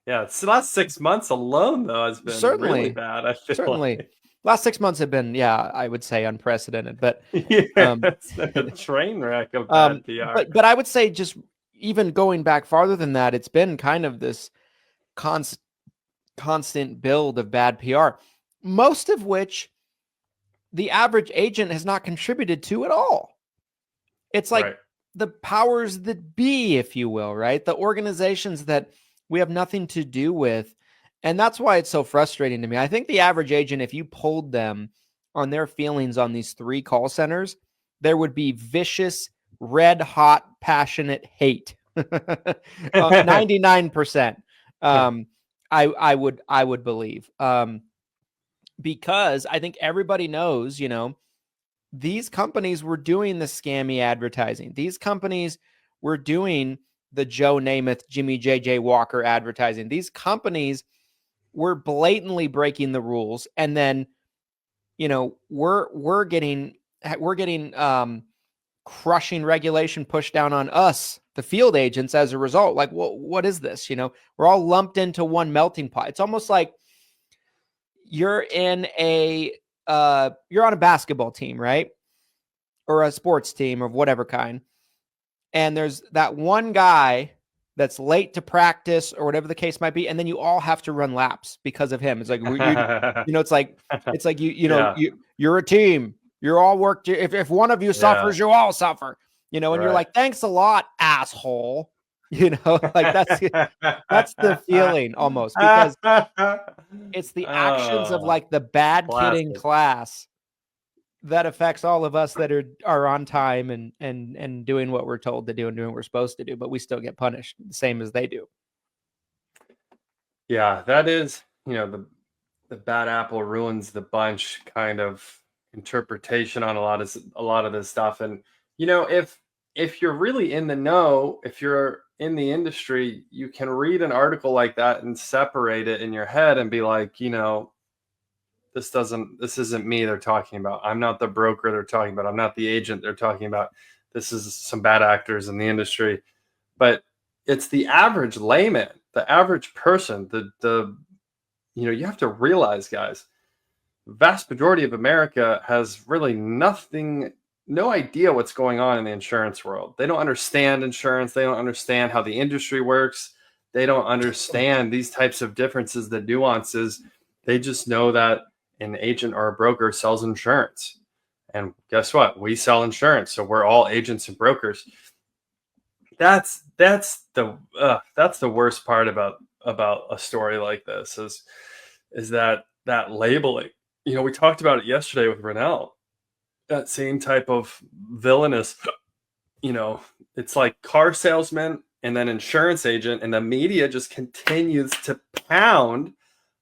Yeah, it's the last 6 months alone, though, has been really bad. I feel like. Last 6 months have been, I would say unprecedented. But it's been a train wreck of bad PR. But I would say, just even going back farther than that, it's been kind of this constant build of bad PR, most of which the average agent has not contributed to at all. It's like the powers that be, if you will, right? The organizations that we have nothing to do with. And that's why it's so frustrating to me. I think the average agent, if you polled them on their feelings on these 3 call centers, there would be vicious, red hot, passionate hate. 99%. I would believe. Because I think everybody knows, these companies were doing the scammy advertising. These companies were doing the Joe Namath, Jimmy J.J. Walker advertising. These companies were blatantly breaking the rules. And then, we're getting crushing regulation pushed down on us, the field agents, as a result. Like, what is this? We're all lumped into one melting pot. It's almost like you're on a basketball team, right? Or a sports team of whatever kind. And there's that one guy that's late to practice or whatever the case might be. And then you all have to run laps because of him. It's like, it's like you're a team. You're all work. If one of you suffers, you all suffer, and you're like, thanks a lot, asshole. Like that's the feeling almost, because it's the actions of like the bad kidding class that affects all of us that are on time and doing what we're told to do and doing what we're supposed to do, but we still get punished the same as they do. Yeah, that is, the bad apple ruins the bunch kind of interpretation on a lot of this stuff. And if you're really in the know, if you're in the industry, you can read an article like that and separate it in your head and be like, this isn't me they're talking about. I'm not the broker they're talking about. I'm not the agent they're talking about. This is some bad actors in the industry. But it's the average layman, the average person, you have to realize, guys, the vast majority of America has really nothing no idea what's going on in the insurance world. They don't understand insurance. They don't understand how the industry works. They don't understand these types of differences, the nuances. They just know that an agent or a broker sells insurance. And guess what? We sell insurance. So we're all agents and brokers. That's the worst part about a story like this is that labeling. You know, we talked about it yesterday with Renell. That same type of villainous, you know, it's like car salesman and then insurance agent, and the media just continues to pound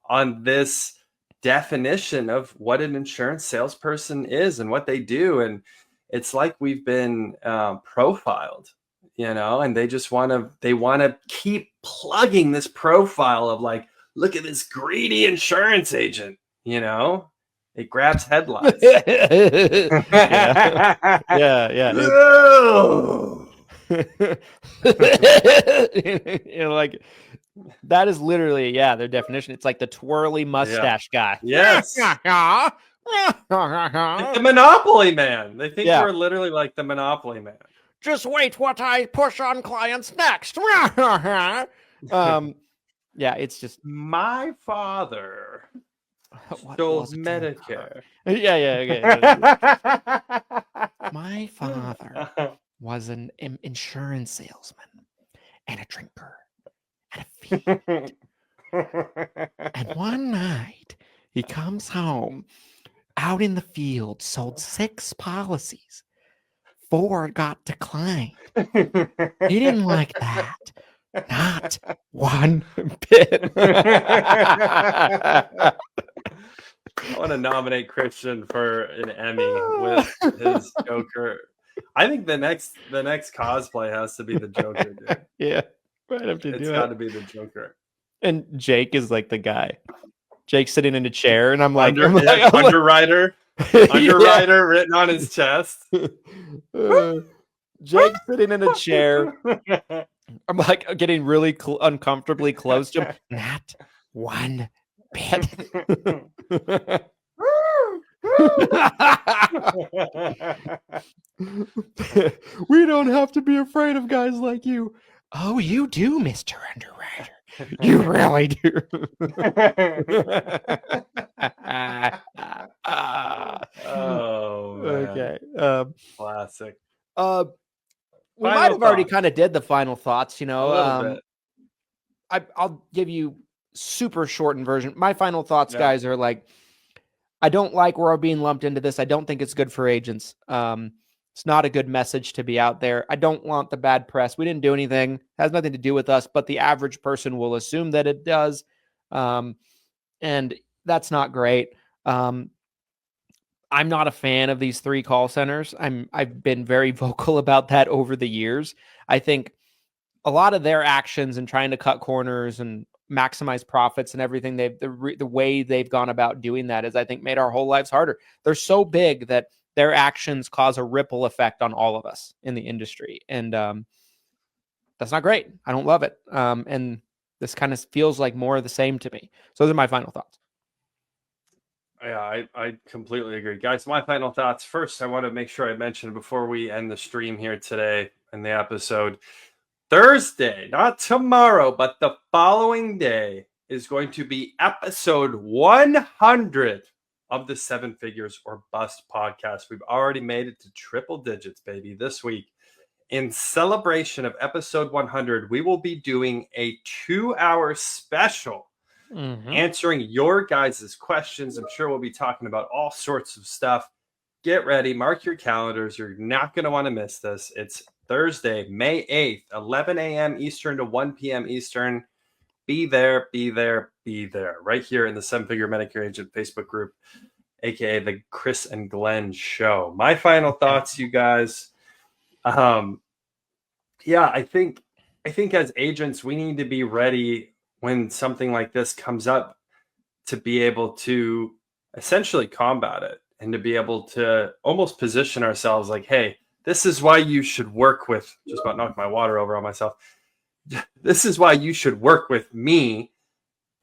on this definition of what an insurance salesperson is and what they do. And it's like we've been profiled, you know, and they just want to keep plugging this profile of like, look at this greedy insurance agent, you know. It grabs headlines. Yeah. You know, like that is literally, their definition. It's like the twirly mustache guy. Yes. Like the Monopoly Man. They think we're literally like the Monopoly Man. Just wait what I push on clients next. It's just my father stole Medicare. Okay. My father was an insurance salesman and a drinker and a fiend. And one night he comes home out in the field, sold 6 policies. 4 got declined. He didn't like that. Not one bit. I want to nominate Christian for an Emmy with his Joker. I think the next cosplay has to be the Joker, dude. Yeah, right up to it's got to be the Joker. And Jake is like the guy. Jake's sitting in a chair, and I'm like, Underwriter, Underwriter written on his chest. Jake's sitting in a chair. I'm like getting really uncomfortably close to him. Not one bit. We don't have to be afraid of guys like you. Oh, you do, Mr. Underwriter. You really do. Oh, man. Okay. Classic. We might have already kind of did the final thoughts, you know. A little bit. I'll give you super shortened version. My final thoughts, guys, are like, I don't like we're all being lumped into this. I don't think it's good for agents. It's not a good message to be out there. I don't want the bad press. We didn't do anything. It has nothing to do with us, but the average person will assume that it does. And that's not great. I'm not a fan of these 3 call centers. I've been very vocal about that over the years. I think a lot of their actions and trying to cut corners and maximize profits and everything, the way they've gone about doing that is, I think, made our whole lives harder. They're so big that their actions cause a ripple effect on all of us in the industry. And that's not great. I don't love it. And this kind of feels like more of the same to me. So those are my final thoughts. Yeah, I completely agree. Guys, my final thoughts. First, I want to make sure I mention before we end the stream here today in the episode, Thursday, not tomorrow, but the following day is going to be episode 100 of the 7 Figures or Bust podcast. We've already made it to triple digits, baby, this week. In celebration of episode 100, we will be doing a 2-hour special answering your guys' questions. I'm sure we'll be talking about all sorts of stuff. Get ready. Mark your calendars. You're not going to want to miss this. It's Thursday, May 8th, 11 a.m. Eastern to 1 p.m. Eastern. Be there, be there, be there. Right here in the 7-Figure Medicare Agent Facebook group, a.k.a. the Chris and Glenn Show. My final thoughts, you guys. I think as agents, we need to be ready when something like this comes up to be able to essentially combat it and to be able to almost position ourselves like, hey, this is why you should work with, just about knocked my water over on myself. This is why you should work with me,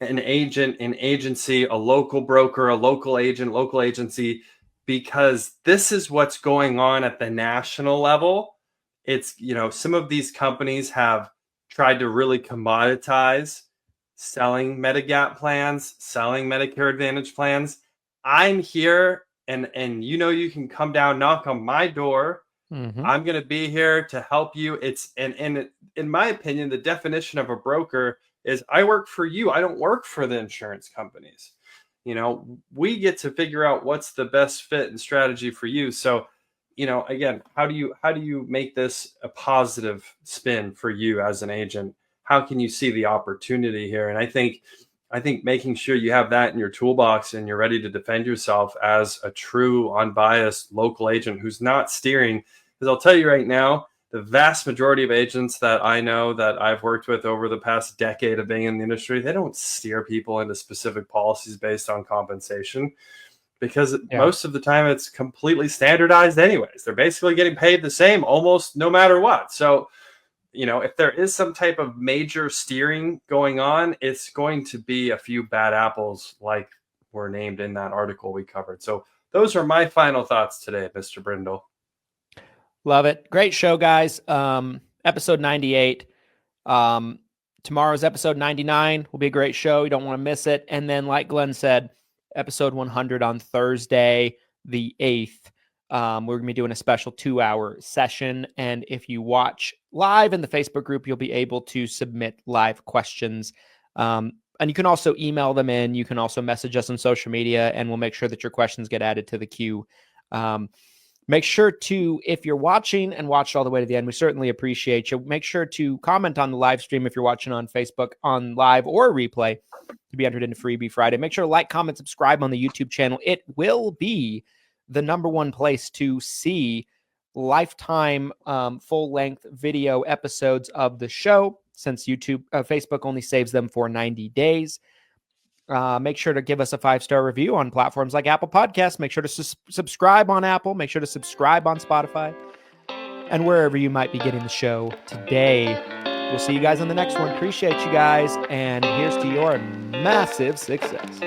an agent, an agency, a local broker, a local agent, local agency, because this is what's going on at the national level. It's, some of these companies have tried to really commoditize selling Medigap plans, selling Medicare Advantage plans. I'm here, and you can come down, knock on my door. Mm-hmm. I'm going to be here to help you. It's and in my opinion, the definition of a broker is I work for you. I don't work for the insurance companies. We get to figure out what's the best fit and strategy for you. So, again, how do you make this a positive spin for you as an agent? How can you see the opportunity here? And I think making sure you have that in your toolbox and you're ready to defend yourself as a true, unbiased local agent who's not steering. Because I'll tell you right now, the vast majority of agents that I know that I've worked with over the past decade of being in the industry, they don't steer people into specific policies based on compensation, because most of the time it's completely standardized anyways. They're basically getting paid the same almost no matter what. So, if there is some type of major steering going on, it's going to be a few bad apples like were named in that article we covered. So those are my final thoughts today, Mr. Brindle. Love it. Great show, guys. Episode 98. Tomorrow's episode 99 will be a great show. You don't want to miss it. And then, like Glenn said, episode 100 on Thursday, the 8th. We're going to be doing a special 2-hour session. And if you watch live in the Facebook group, you'll be able to submit live questions. And you can also email them in. You can also message us on social media, and we'll make sure that your questions get added to the queue. Make sure to, if you're watching and watched all the way to the end, we certainly appreciate you. Make sure to comment on the live stream if you're watching on Facebook on live or replay to be entered into Freebie Friday. Make sure to like, comment, subscribe on the YouTube channel. It will be the #1 place to see lifetime full-length video episodes of the show, since Facebook only saves them for 90 days. Make sure to give us a 5-star review on platforms like Apple Podcasts. Make sure to subscribe on Apple. Make sure to subscribe on Spotify and wherever you might be getting the show today. We'll see you guys on the next one. Appreciate you guys. And here's to your massive success.